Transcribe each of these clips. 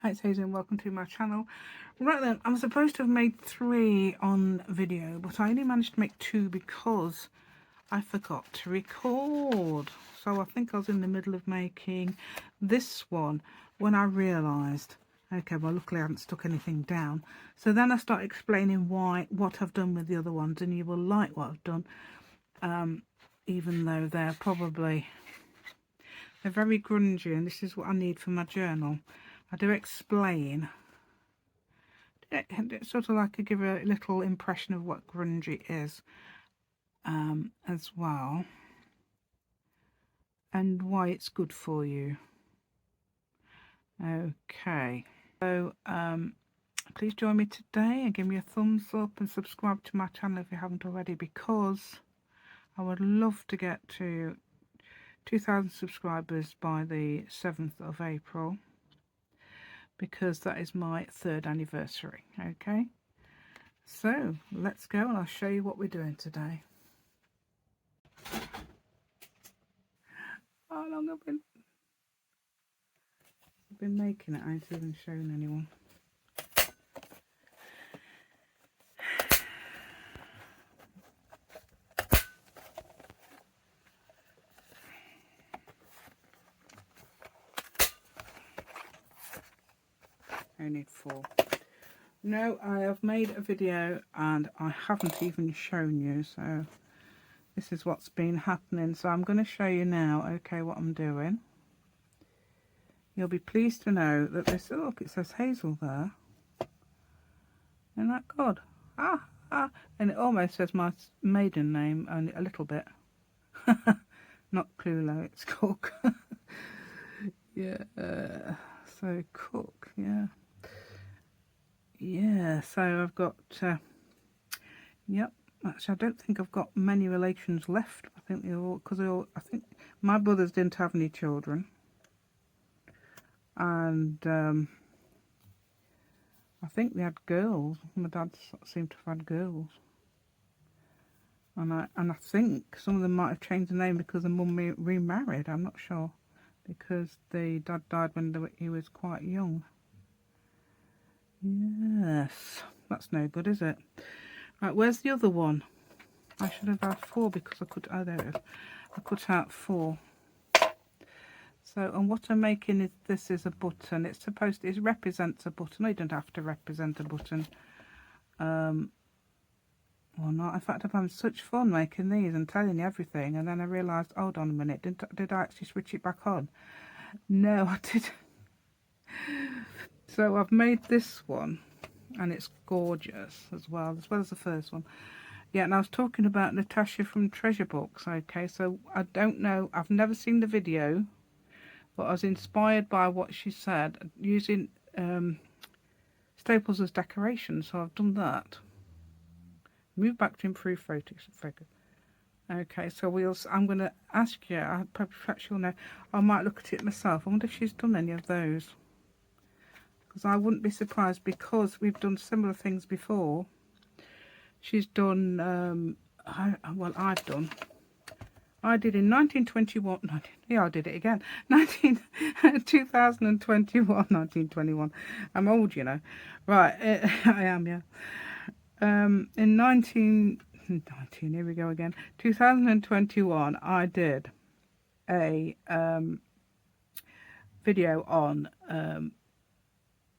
Hi, it's Hazel and welcome to my channel. Right then, I'm supposed to have made 3 on video, but I only managed to make 2 because I forgot to record. So I think I was in the middle of making this one when I realised, okay, well luckily I haven't stuck anything down. So then I start explaining what I've done with the other ones, and you will like what I've done, even though they're very grungy, and this is what I need for my journal. I do explain, sort of like to give a little impression of what grungy is, as well, and why it's good for you. Okay, so please join me today and give me a thumbs up and subscribe to my channel if you haven't already, because I would love to get to 2,000 subscribers by the 7th of April, because that is my 3rd anniversary. Okay, so let's go and I'll show you what we're doing today. How long I've been making it, I ain't even shown anyone. I need 4. No, I have made a video and I haven't even shown you, so this is what's been happening. So I'm going to show you now, okay, what I'm doing. You'll be pleased to know that this, oh, look, it says Hazel there. Isn't that good? And it almost says my maiden name, only a little bit. Not Clulo, it's Cook. Yeah, so Cook, yeah. Yeah, so I've got, yep, actually I don't think I've got many relations left. I think they're all, because I think my brothers didn't have any children. And I think they had girls. My dad seemed to have had girls. And I think some of them might have changed the name because the mum remarried. I'm not sure, because the dad died when he was quite young. Yes, that's no good, is it? Right, where's the other one? I should have had 4 because I could, oh there it is. I cut out 4. So, and what I'm making is, this is a button. It's supposed to, it represents a button. I don't have to represent a button. Or not. In fact, I've had such fun making these and telling you everything, and then I realised, hold on a minute, did I actually switch it back on? No, I didn't. So I've made this one, and it's gorgeous as well as the first one. Yeah, and I was talking about Natasha from Treasure Books. Okay, so I don't know, I've never seen the video, but I was inspired by what she said, using staples as decoration, so I've done that. Move back to improve photos. Okay, so I'm going to ask you, perhaps you'll know, I might look at it myself. I wonder if she's done any of those, because I wouldn't be surprised, because we've done similar things before. She's done, I did in 1921, yeah, I did it again, 2021, 1921, I'm old, you know, right, I am, yeah, in 19, here we go again, 2021, I did a video on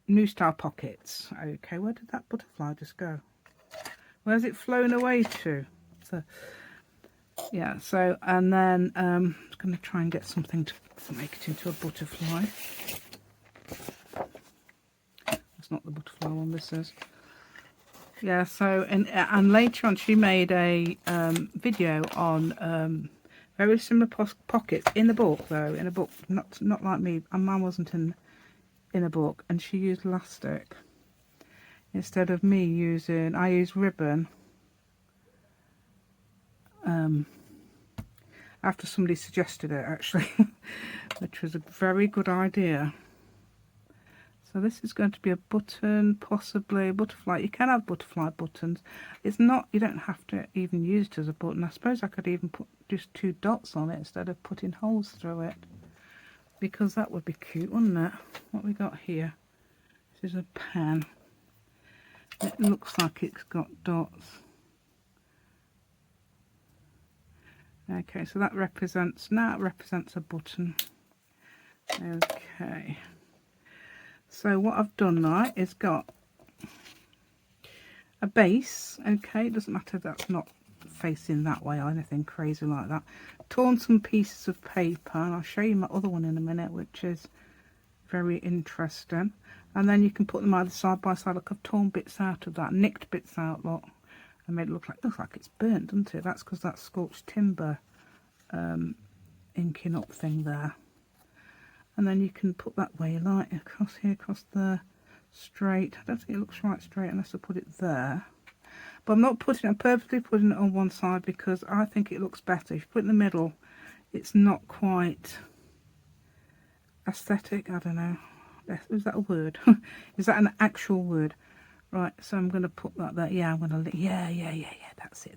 new style pockets. Okay, where did that butterfly just go? Where's it flown away to? So, yeah, so, and then I'm going to try and get something to make it into a butterfly. That's not the butterfly one, this is. Yeah, so, and later on she made a video on very similar pockets in the book, though, in a book, not like me, and mine wasn't in a book, and she used elastic instead of me using, I used ribbon after somebody suggested it, actually, which was a very good idea. So this is going to be a button, possibly a butterfly. You can have butterfly buttons. It's not, you don't have to even use it as a button. I suppose I could even put just 2 dots on it instead of putting holes through it, because that would be cute, wouldn't it? What we got here? This is a pen. It looks like it's got dots. Okay, so that represents, now it represents a button. Okay, so what I've done now is got a base. Okay, it doesn't matter if that's not facing that way or anything crazy like that. Torn some pieces of paper, and I'll show you my other one in a minute, which is very interesting. And then you can put them either side by side. Look, I've torn bits out of that, nicked bits out, look, and made it looks like it's burnt, doesn't it? That's because that scorched timber inking up thing there. And then you can put that way you like, across here, across there, straight. I don't think it looks right straight unless I put it there. But I'm not putting it, I'm purposely putting it on one side because I think it looks better. If you put it in the middle, it's not quite aesthetic. I don't know. Is that a word? Is that an actual word? Right, so I'm going to put that there. Yeah, I'm going to, yeah, that's it.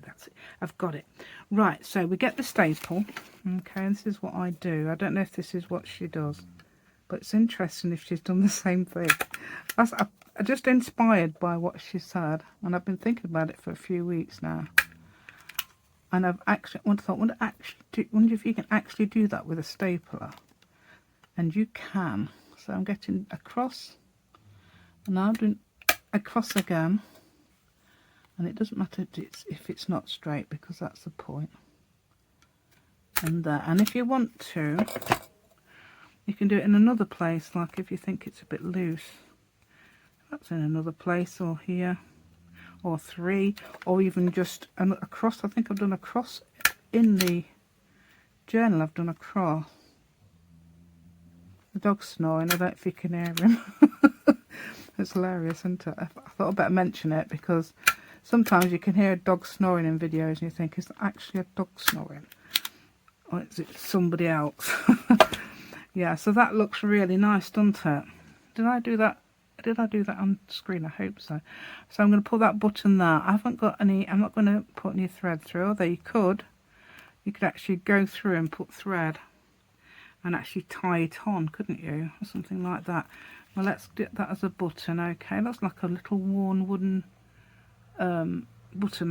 I've got it. Right, so we get the staple. Okay, and this is what I do. I don't know if this is what she does, but it's interesting if she's done the same thing. I'm just inspired by what she said, and I've been thinking about it for a few weeks now. And I've actually wonder if you can actually do that with a stapler. And you can. So I'm getting across, and I'm doing across again, and it doesn't matter if it's not straight, because that's the point. And there, and if you want to, you can do it in another place, like if you think it's a bit loose, that's in another place, or here, or three, or even just across. I think I've done a cross in the journal. I've done a cross. The dog's snoring. I don't know if you can hear him. It's hilarious, isn't it? I thought I'd better mention it, because sometimes you can hear a dog snoring in videos and you think, is that actually a dog snoring? Or is it somebody else? Yeah, so that looks really nice, doesn't it? Did I do that? Did I do that on screen? I hope so. So I'm going to pull that button there. I haven't got any, I'm not going to put any thread through, although you could actually go through and put thread and actually tie it on, couldn't you? Or something like that. Well, let's get that as a button. Okay, that's like a little worn wooden button,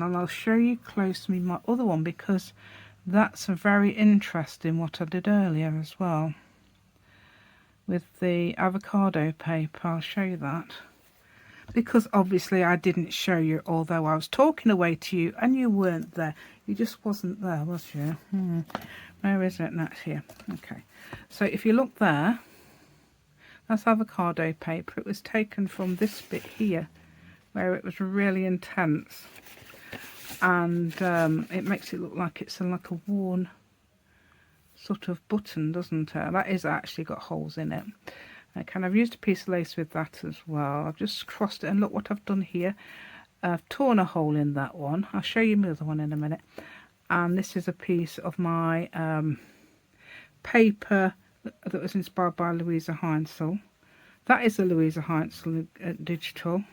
and I'll show you closely my other one, because that's a very interesting what I did earlier as well with the avocado paper. I'll show you that, because obviously I didn't show you, although I was talking away to you and you weren't there. You just wasn't there, was you? Where is it? That's here. Okay, so if you look there, that's avocado paper. It was taken from this bit here where it was really intense, and it makes it look like it's like a worn sort of button, doesn't it? That is actually got holes in it. Okay, and I've used a piece of lace with that as well. I've just crossed it, and look what I've done here. I've torn a hole in that one. I'll show you the other one in a minute. And this is a piece of my paper that was inspired by Louisa Heinzel. That is a Louisa Heinzel digital.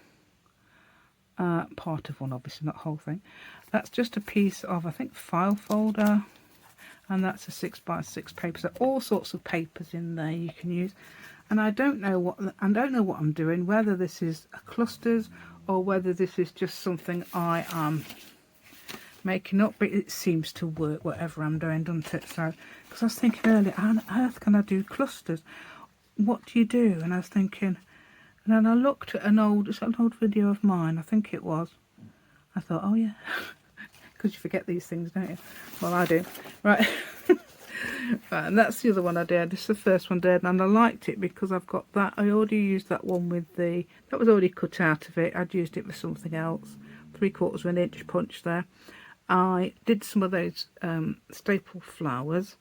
Part of one, obviously, not the whole thing. That's just a piece of, I think, file folder. And that's a 6x6 paper. So all sorts of papers in there you can use. And I don't know what I'm doing, whether this is a clusters or whether this is just something I am making up, but it seems to work whatever I'm doing, doesn't it? So, because I was thinking earlier, how on earth can I do clusters? What do you do? And I was thinking, and then I looked at an old video of mine, I think it was. I thought, oh yeah, because you forget these things, don't you? Well, I do. Right. Right, and that's the other one I did. This is the first one I did, and I liked it because I've got that. I already used that one with the, that was already cut out of it. I'd used it for something else. 3/4 of an inch punch there. I did some of those staple flowers,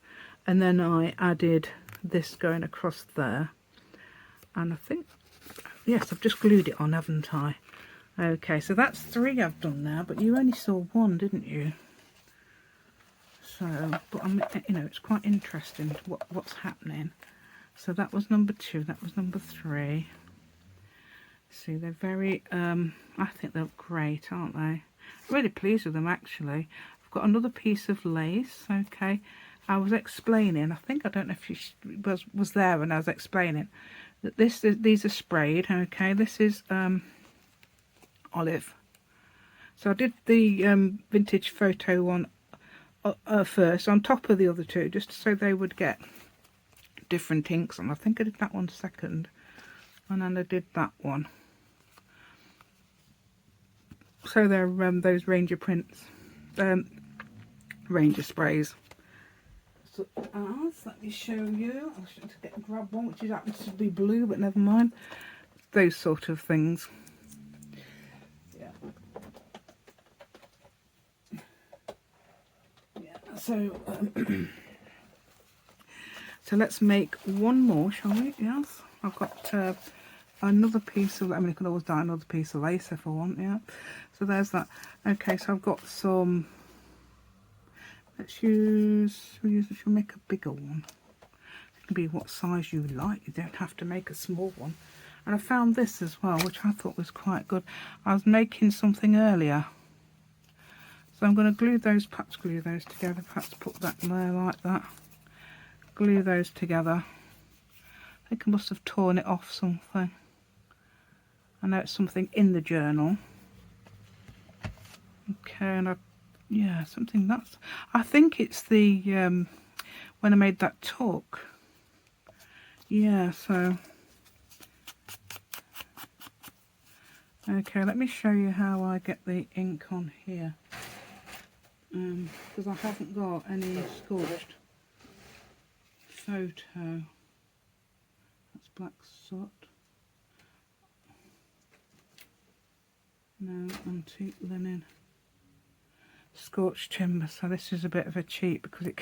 and then I added this going across there, and I think, yes, I've just glued it on, haven't I? Okay, so that's 3 I've done now, but you only saw 1, didn't you? So, but I'm, you know, it's quite interesting what's happening. So that was number 2, that was number 3. See, they're very, I think they're great, aren't they? I'm really pleased with them, actually. I've got another piece of lace, okay. I was explaining, I think, I don't know if you was there when I was explaining, These are sprayed. Okay, this is olive. So I did the vintage photo one first on top of the other two, just so they would get different inks on. I think I did that one second, and then I did that one. So they're those Ranger prints, Ranger sprays. So let me show you. I should grab one which happens to be blue, but never mind. Those sort of things. Yeah. Yeah. So so let's make one more, shall we? Yes. I've got another piece of, I mean, I can always dye another piece of lace if I want. Yeah. So there's that. Okay. So I've got some. We'll make a bigger one. It can be what size you like. You don't have to make a small one. And I found this as well, which I thought was quite good. I was making something earlier. So I'm going to glue those, perhaps glue those together. Perhaps put that there like that. Glue those together. I think I must have torn it off something. I know it's something in the journal. Okay, and yeah, something that's, I think it's the when I made that talk. Yeah, so okay, let me show you how I get the ink on here, because I haven't got any scorched photo. That's black soot. No, antique linen. Scorched timber. So this is a bit of a cheat because it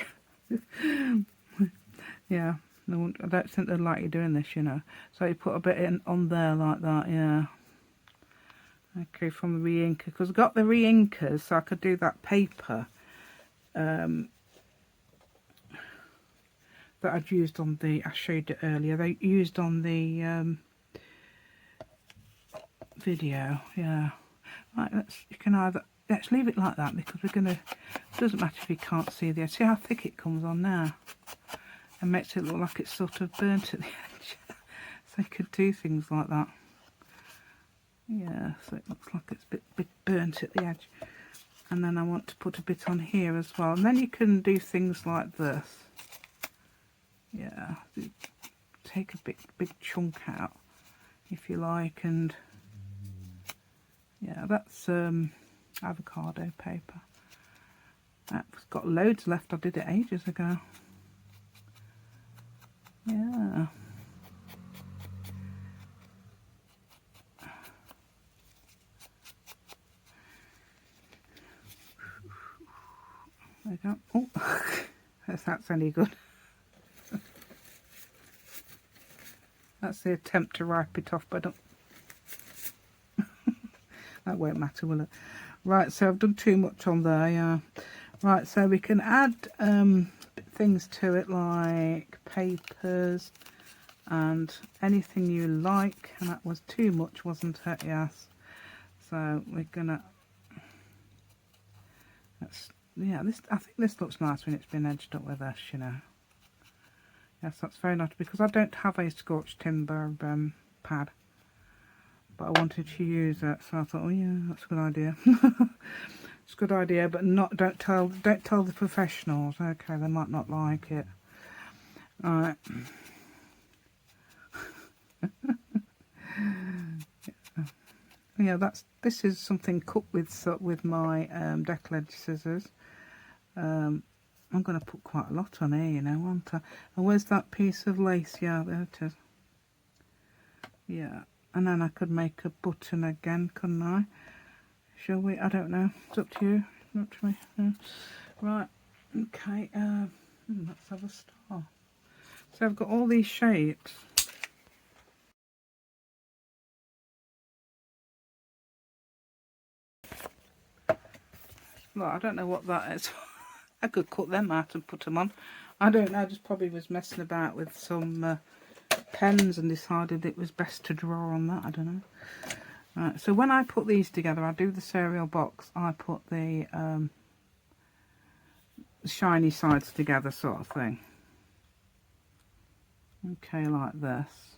yeah, no, I don't think they'd like you doing this, you know. So you put a bit in on there like that. Yeah, okay, from the re-inker, because I got the re-inkers so I could do that paper that I'd used on the, I showed it earlier, they used on the video. Yeah, right, you can either, let's leave it like that because we're gonna, doesn't matter if you can't see the edge. See how thick it comes on now, and makes it look like it's sort of burnt at the edge. So you could do things like that. Yeah, so it looks like it's a bit burnt at the edge. And then I want to put a bit on here as well, and then you can do things like this. Yeah, take a big chunk out if you like, and yeah, that's avocado paper. I've got loads left. I did it ages ago. Yeah. There we go. Oh, if that's any good. That's the attempt to wipe it off, but I don't. That won't matter, will it? Right, so I've done too much on there, yeah. Right, so we can add things to it like papers and anything you like, and that was too much, wasn't it? Yes. So we're gonna, yeah, this, I think this looks nice when it's been edged up with this, you know. Yes, that's very nice, because I don't have a scorched timber pad, but I wanted to use it, so I thought, oh yeah, that's a good idea. It's a good idea, but not, don't tell the professionals. Okay, they might not like it. All right. Yeah, this is something cut with my deckle edge scissors. I'm going to put quite a lot on here, you know, aren't I? And where's that piece of lace? Yeah, there it is. Yeah, and then I could make a button again, couldn't I? Shall we? I don't know. It's up to you. Not to me. Yeah. Right. Okay. Let's have a star. So I've got all these shapes. Well, I don't know what that is. I could cut them out and put them on. I don't know. I just probably was messing about with some pens and decided it was best to draw on that. I don't know. Right, so when I put these together, I do the cereal box. I put the shiny sides together, sort of thing. Okay, like this.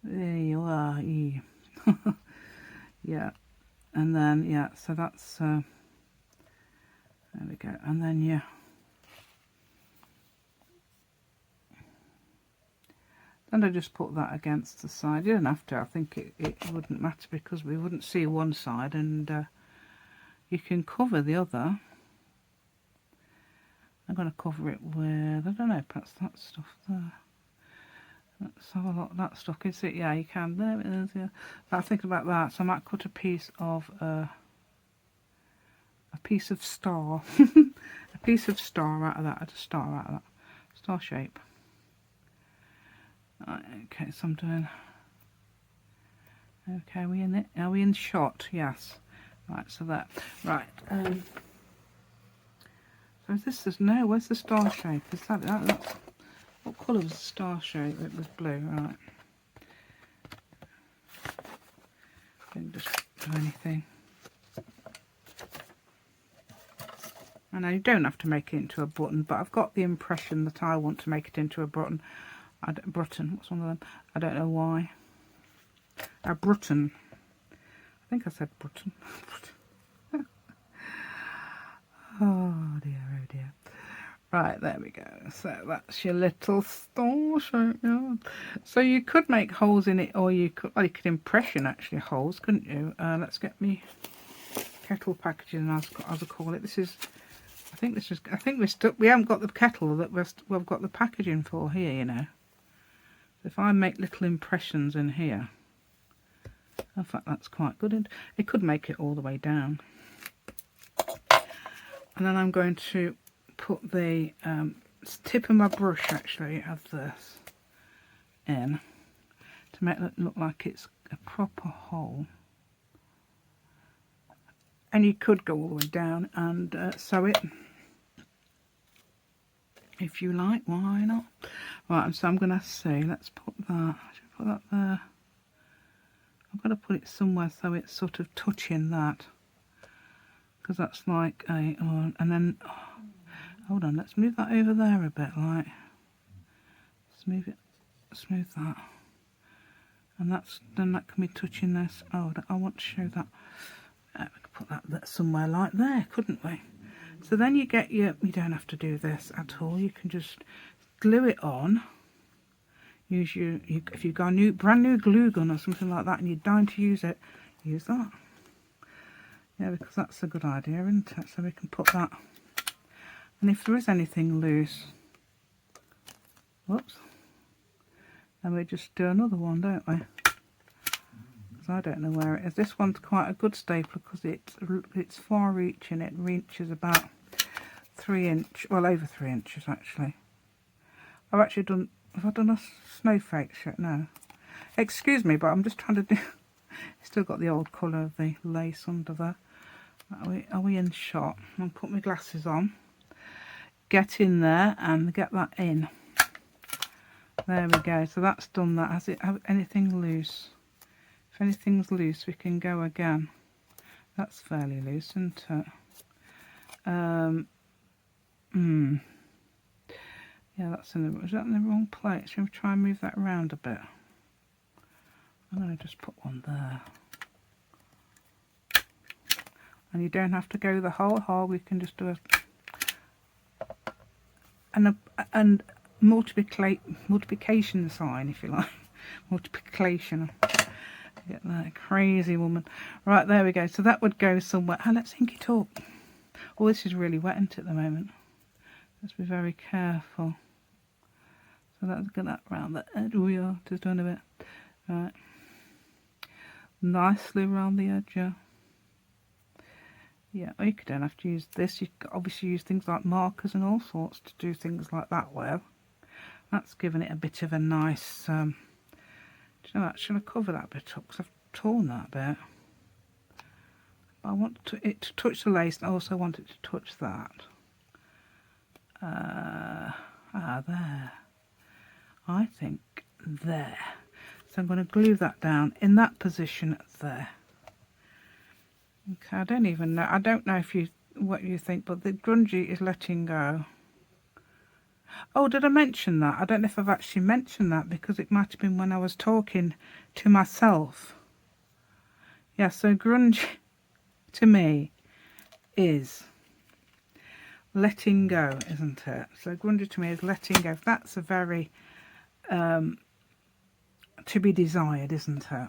There you are. Yeah, and then yeah, so that's there we go, and then yeah, then I just put that against the side. You don't have to. I think it wouldn't matter because we wouldn't see one side, and you can cover the other. I'm going to cover it with, I don't know, perhaps that stuff there. Let's have a look. That stuff, can you see it? Yeah, you can. There it is. Yeah. But I think about that, so I might cut a piece of a piece of star, a piece of star out of that, a star out of that, star shape. Right, okay, so I'm doing. Okay, are we in it? Are we in shot? Yes. Right, so that. Right. So is this no? Where's the star shape? Is that's what colour was the star shape? It was blue. Right. Didn't just do anything. I know you don't have to make it into a button, but I've got the impression that I want to make it into a button. Button. What's one of them? I don't know why. A button. I think I said button. Oh dear, oh dear. Right, there we go. So that's your little star shape. Yeah. So you could make holes in it, or you could impression actually holes, couldn't you? Let's get me kettle packaging, as I call it. This is, I think we're stuck. We haven't got the kettle that we've got the packaging for here, you know. So if I make little impressions in here, in fact that's quite good. It could make it all the way down. And then I'm going to put the tip of my brush actually of this in to make it look like it's a proper hole. And you could go all the way down and sew it if you like, why not? Right, so I'm going to see, let's put that, should I put that there? I've got to put it somewhere so it's sort of touching that, because that's like a, and then, hold on, let's move that over there a bit, like, smooth that, and then that can be touching this. Oh, I want to show that, we could put that somewhere like there, couldn't we? So then you get you don't have to do this at all, you can just glue it on. Use if you've got a brand new glue gun or something like that and you're dying to use it, use that. Yeah, because that's a good idea, isn't it? So we can put that, and if there is anything loose, whoops, then we just do another one, don't we? Because I don't know where it is. This one's quite a good stapler because it's far reaching. It reaches about 3 inch, well over 3 inches actually. I've actually done. Have I done a snowflake shirt? No. Excuse me, but I'm just trying to do. Still got the old colour of the lace under there. Are we in shot? I'll put my glasses on. Get in there and get that in. There we go. So that's done that. Has it have anything loose? If anything's loose, we can go again. That's fairly loose, isn't it? Yeah, is that in the wrong place? Shall we try and move that around a bit? I'm going to just put one there. And you don't have to go the whole hole, we can just do and multiplication sign, if you like. Multiplication. Get that crazy woman. Right, there we go. So that would go somewhere. Oh, let's ink it up. Oh, this is really wet, isn't it, at the moment? Let's be very careful. So let's get that round the edge. We are just doing a bit. Right. Nicely around the edge, yeah. Yeah, you don't have to use this. You can obviously use things like markers and all sorts to do things like that with. That's given it a bit of a nice, do you know what, should I cover that bit up? Because I've torn that bit. I want it to touch the lace, and I also want it to touch that. There. I think there. So I'm going to glue that down in that position there. Okay, I don't even know. I don't know if what you think, but the grungy is letting go. Oh, did I mention that? I don't know if I've actually mentioned that, because it might have been when I was talking to myself. Yeah, so grunge to me is letting go, isn't it? So grunge to me is letting go. That's a very to be desired, isn't it?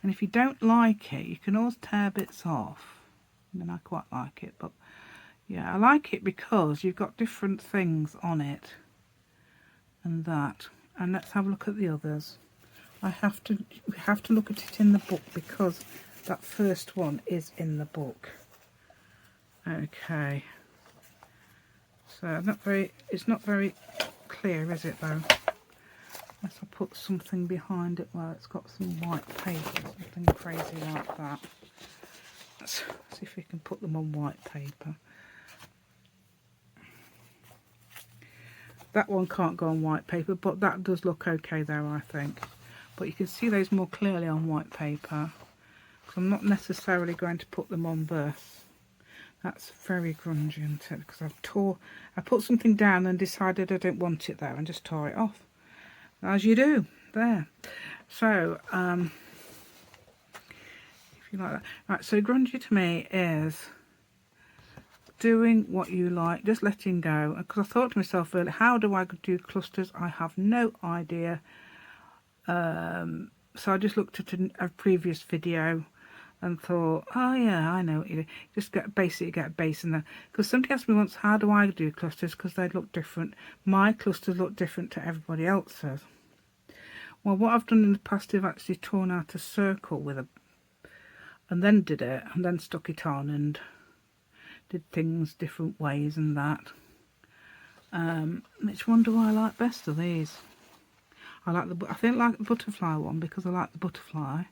And if you don't like it, you can always tear bits off. I mean, I quite like it, but yeah, I like it because you've got different things on it and that. And let's have a look at the others. We have to look at it in the book, because that first one is in the book. Okay. So it's not very clear, is it though? Unless I put something behind it where it's got some white paper, something crazy like that. Let's see if we can put them on white paper. That one can't go on white paper, but that does look okay there, I think. But you can see those more clearly on white paper. So I'm not necessarily going to put them on this. That's very grungy, isn't it? Because I put something down and decided I don't want it there and just tore it off. As you do, there. So, if you like that. Right, so grungy to me is doing what you like, just letting go. Because I thought to myself earlier, how do I do clusters? I have no idea. So I just looked at a previous video and thought, oh yeah, I know what you do. Just get a base in there. Because somebody asked me once, how do I do clusters? Because they look different. My clusters look different to everybody else's. Well, what I've done in the past is I've actually torn out a circle with and then did it, and then stuck it on and did things different ways and that. Which one do I like best of these? I think I like the butterfly one because I like the butterfly.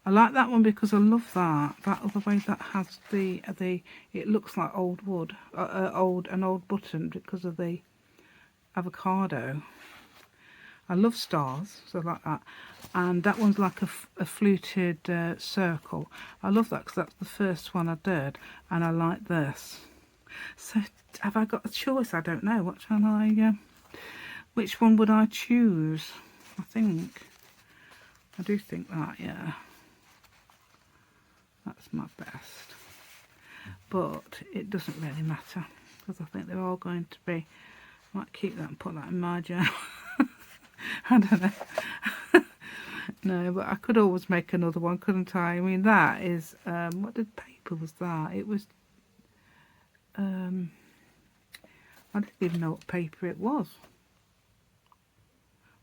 I like that one because I love that other way that has it looks like old wood, an old button because of the avocado. I love stars, so I like that. And that one's like a fluted circle. I love that because that's the first one I did, and I like this. So have I got a choice? I don't know. What shall I? Which one would I choose? I do think that, yeah. That's my best. But it doesn't really matter, because I think they're all going to be... I might keep that and put that in my journal. I don't know. No, but I could always make another one, couldn't I? I mean, that is... what paper was that? It was... I didn't even know what paper it was.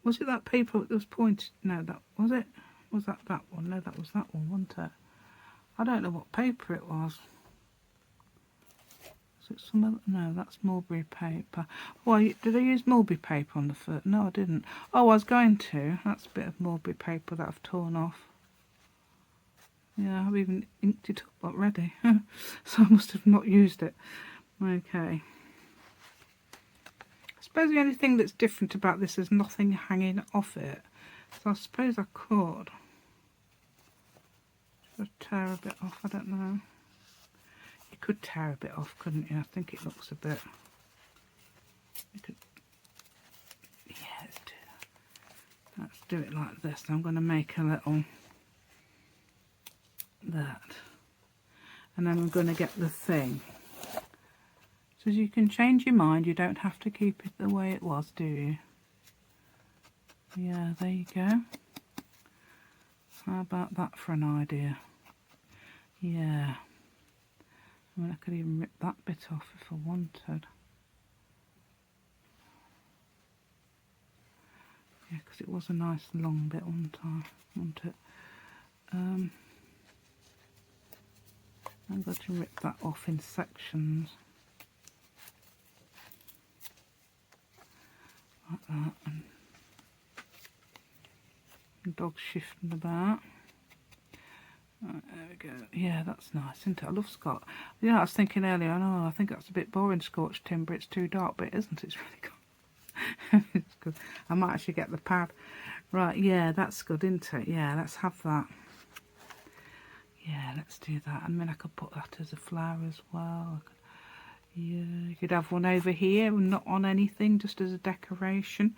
Was it that paper that was pointed? No, that was it. Was that one? No, that was that one, wasn't it? I don't know what paper it was. Is it some other? No, that's mulberry paper. Oh, did I use mulberry paper on the first? No, I didn't. Oh, I was going to. That's a bit of mulberry paper that I've torn off. Yeah, I've even inked it up already. So I must have not used it. Okay. I suppose the only thing that's different about this is nothing hanging off it. So I suppose I could. Should I tear a bit off? I don't know. You could tear a bit off, couldn't you? I think it looks a bit... You could... Yeah, let's do it like this. I'm going to make a little... that. And then I'm going to get the thing. So you can change your mind. You don't have to keep it the way it was, do you? Yeah, there you go. How about that for an idea? Yeah. I mean, I could even rip that bit off if I wanted. Yeah, because it was a nice long bit, wasn't it? I'm going to rip that off in sections. Like that. And the dog's shifting about. Right, there we go. Yeah, that's nice, isn't it? I love Scott. Yeah, I was thinking earlier, I think that's a bit boring, scorched timber. It's too dark, but it isn't. It's really good. It's good. I might actually get the pad. Right, yeah, that's good, isn't it? Yeah, let's have that. Yeah, let's do that. And then I could put that as a flower as well. Yeah, you could have one over here, not on anything, just as a decoration.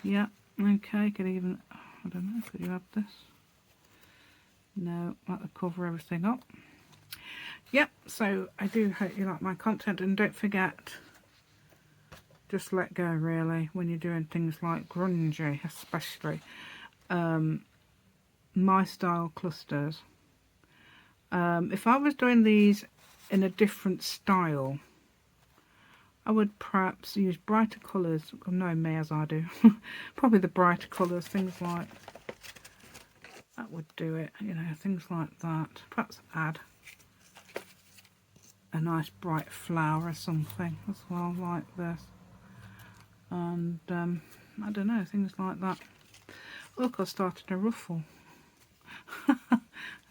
Yeah, okay, could even, I don't know, could you have this? No, that'll cover everything up. Yep, so I do hope you like my content, and don't forget, just let go really when you're doing things like grungy, especially my style clusters. If I was doing these in a different style, I would perhaps use brighter colours, knowing me as I do. Probably the brighter colours, things like that would do it, you know, things like that. Perhaps add a nice bright flower or something as well, like this. And I don't know, things like that. Look, I started a ruffle.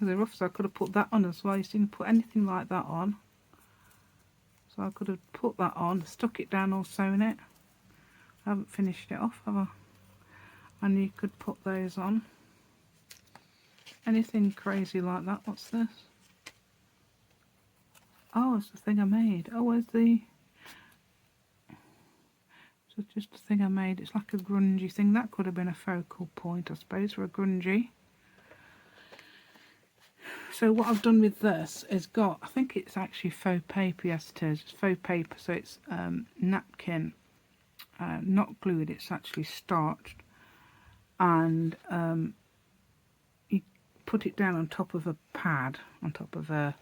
The ruffles, I could have put that on as well. You didn't put anything like that on, so I could have put that on, stuck it down or sewn it. I haven't finished it off, have I? And you could put those on. Anything crazy like that. What's this? Oh, it's the thing I made. Oh, where's the... So just the thing I made. It's like a grungy thing. That could have been a focal point, I suppose, for a grungy. So what I've done with this is got, I think it's actually faux paper. Yes, it is. It's faux paper, so it's napkin, not glued. It's actually starched, and you put it down on top of a pad, on top of a,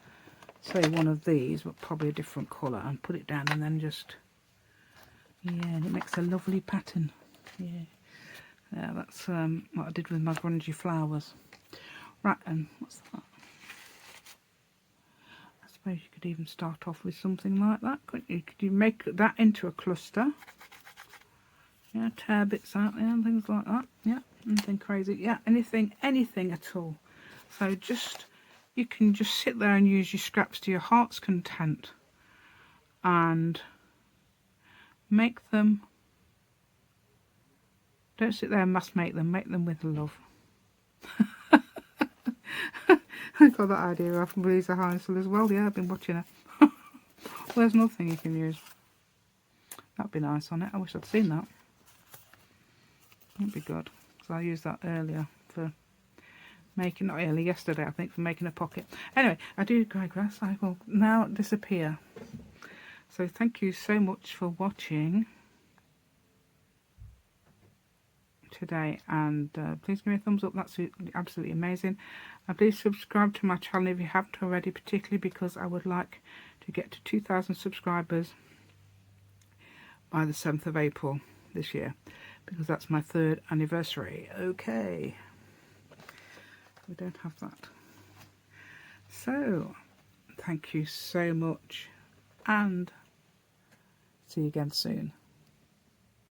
say, one of these, but probably a different colour, and put it down, and then just, yeah, and it makes a lovely pattern. Yeah, that's what I did with my grungy flowers. Right, and what's that? I suppose you could even start off with something like that, couldn't you? Could you make that into a cluster? Yeah, tear bits out there and things like that. Yeah, anything crazy. Yeah, anything at all. So just, you can just sit there and use your scraps to your heart's content and make them. Don't sit there and mass make them with love. I got that idea off from Louisa Heinzel as well. Yeah, I've been watching her. Well, there's another thing you can use. That'd be nice on it. I wish I'd seen that. That'd be good. So I used that earlier for making, not early, yesterday I think, for making a pocket. Anyway, I do digress. I will now disappear. So thank you so much for watching today, and please give me a thumbs up. That's absolutely amazing. And please subscribe to my channel if you haven't already, particularly because I would like to get to 2,000 subscribers by the 7th of April this year, because that's my 3rd anniversary. Okay, we don't have that. So thank you so much, and see you again soon.